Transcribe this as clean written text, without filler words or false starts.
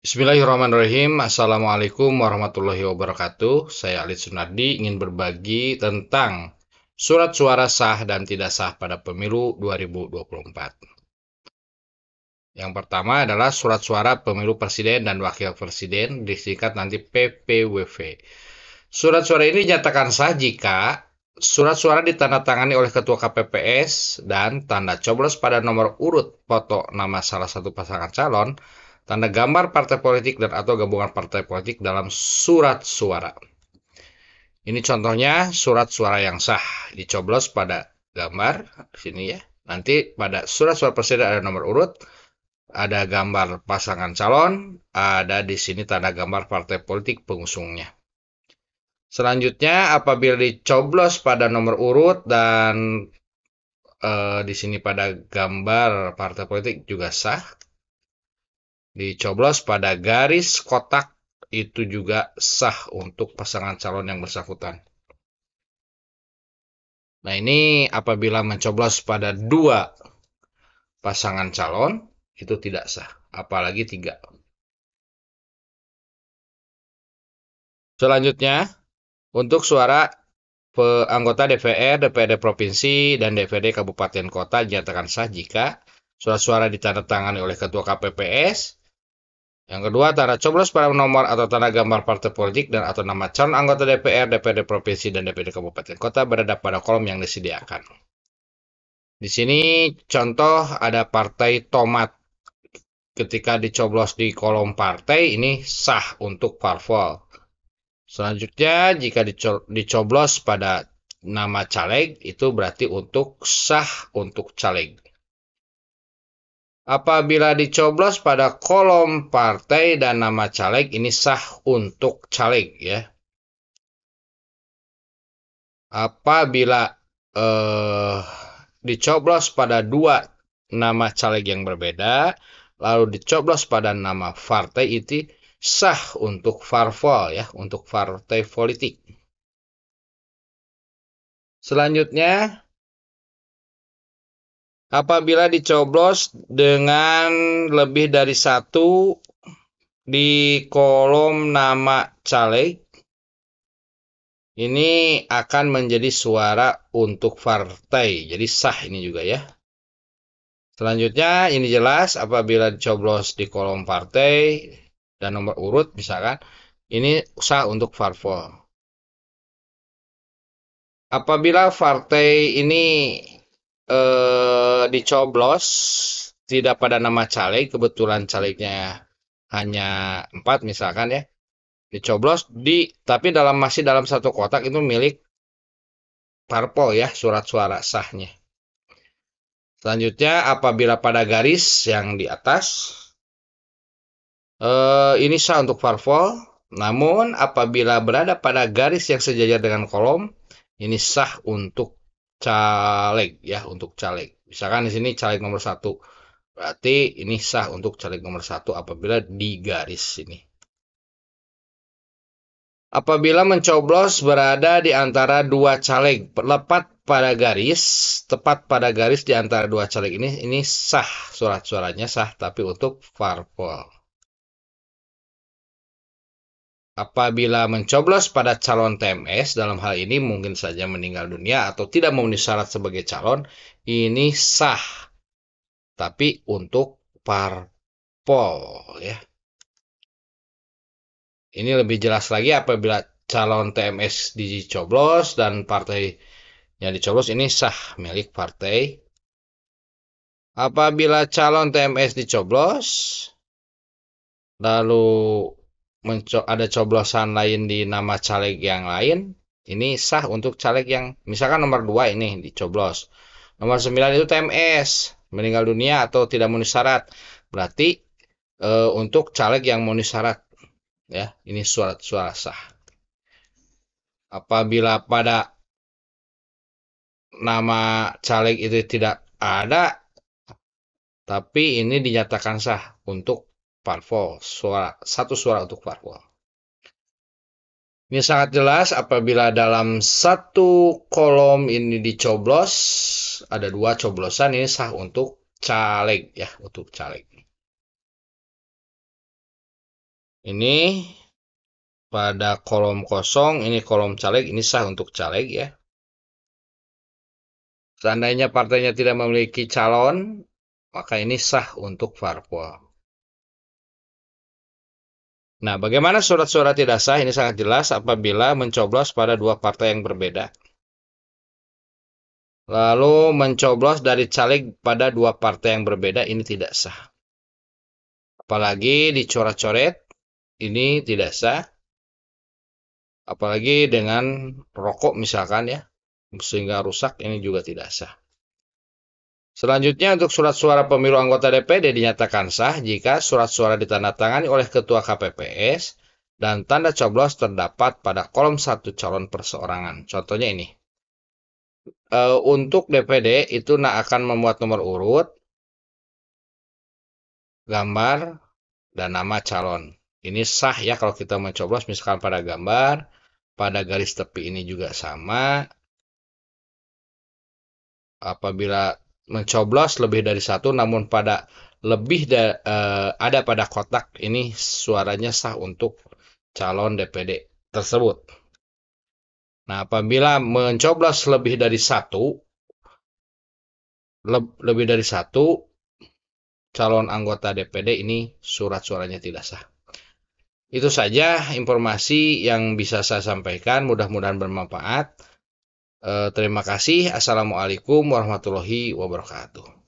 Bismillahirrahmanirrahim. Assalamualaikum warahmatullahi wabarakatuh. Saya Alid Sunardi ingin berbagi tentang surat suara sah dan tidak sah pada pemilu 2024. Yang pertama adalah surat suara pemilu presiden dan wakil presiden, disingkat nanti PPWV. Surat suara ini dinyatakan sah jika surat suara ditandatangani oleh Ketua KPPS dan tanda coblos pada nomor urut foto nama salah satu pasangan calon, tanda gambar partai politik dan atau gabungan partai politik dalam surat suara. Ini contohnya surat suara yang sah, dicoblos pada gambar di sini ya. Nanti pada surat suara presiden ada nomor urut, ada gambar pasangan calon, ada di sini tanda gambar partai politik pengusungnya. Selanjutnya, apabila dicoblos pada nomor urut dan di sini pada gambar partai politik juga sah, dicoblos pada garis kotak itu juga sah untuk pasangan calon yang bersangkutan. Nah, ini apabila mencoblos pada dua pasangan calon itu tidak sah, apalagi tiga. Selanjutnya, untuk suara anggota DPR, DPRD Provinsi, dan DPRD Kabupaten Kota dinyatakan sah jika surat suara ditandatangani oleh Ketua KPPS. Yang kedua, tanda coblos pada nomor atau tanda gambar partai politik dan atau nama calon anggota DPR, DPRD Provinsi, dan DPRD Kabupaten Kota berada pada kolom yang disediakan. Di sini contoh ada partai Tomat. Ketika dicoblos di kolom partai, ini sah untuk parpol. Selanjutnya, jika dicoblos pada nama caleg, itu berarti untuk sah untuk caleg. Apabila dicoblos pada kolom partai dan nama caleg, ini sah untuk caleg ya. Apabila dicoblos pada dua nama caleg yang berbeda, lalu dicoblos pada nama partai, itu sah untuk parpol ya, untuk partai politik. Selanjutnya, apabila dicoblos dengan lebih dari satu di kolom nama caleg, ini akan menjadi suara untuk partai. Jadi sah ini juga ya. Selanjutnya, ini jelas apabila dicoblos di kolom partai dan nomor urut misalkan, ini sah untuk parpol. Apabila partai ini dicoblos tidak pada nama caleg, kebetulan calegnya hanya 4 misalkan ya, dicoblos tapi masih dalam satu kotak, itu milik parpol ya, surat suara sahnya. Selanjutnya, apabila pada garis yang di atas, ini sah untuk parpol. Namun apabila berada pada garis yang sejajar dengan kolom, ini sah untuk caleg ya, untuk caleg. Misalkan di sini caleg nomor 1, berarti ini sah untuk caleg nomor 1 apabila di garis ini. Apabila mencoblos berada di antara dua caleg, tepat pada garis di antara dua caleg ini sah, surat suaranya sah, tapi untuk parpol. Apabila mencoblos pada calon TMS, dalam hal ini mungkin saja meninggal dunia atau tidak memenuhi syarat sebagai calon, ini sah, tapi untuk parpol ya. Ini lebih jelas lagi apabila calon TMS dicoblos dan partai yang dicoblos ini sah milik partai. Apabila calon TMS dicoblos, lalu ada coblosan lain di nama caleg yang lain, ini sah untuk caleg yang misalkan nomor 2 ini dicoblos. Nomor 9 itu TMS, meninggal dunia atau tidak memenuhi syarat. Berarti untuk caleg yang memenuhi syarat ya, ini suara sah. Apabila pada nama caleg itu tidak ada, tapi ini dinyatakan sah untuk parpol, satu suara untuk parpol. Ini sangat jelas apabila dalam satu kolom ini dicoblos, ada dua coblosan, ini sah untuk caleg ya, untuk caleg. Ini pada kolom kosong, ini kolom caleg, ini sah untuk caleg ya. Seandainya partainya tidak memiliki calon, maka ini sah untuk parpol. Nah, bagaimana surat suara tidak sah? Ini sangat jelas apabila mencoblos pada dua partai yang berbeda. Lalu mencoblos dari caleg pada dua partai yang berbeda, ini tidak sah. Apalagi dicoret-coret, ini tidak sah. Apalagi dengan rokok misalkan ya, sehingga rusak, ini juga tidak sah. Selanjutnya untuk surat suara pemilu anggota DPD dinyatakan sah jika surat suara ditandatangani oleh Ketua KPPS dan tanda coblos terdapat pada kolom satu calon perseorangan. Contohnya ini. Untuk DPD itu akan memuat nomor urut, gambar, dan nama calon. Ini sah ya kalau kita mencoblos misalkan pada gambar, pada garis tepi ini juga sama. Apabila mencoblos lebih dari satu namun pada ada pada kotak, ini suaranya sah untuk calon DPD tersebut. Nah, apabila mencoblos lebih dari satu calon anggota DPD, ini surat suaranya tidak sah. Itu saja informasi yang bisa saya sampaikan, mudah-mudahan bermanfaat. Terima kasih. Assalamualaikum warahmatullahi wabarakatuh.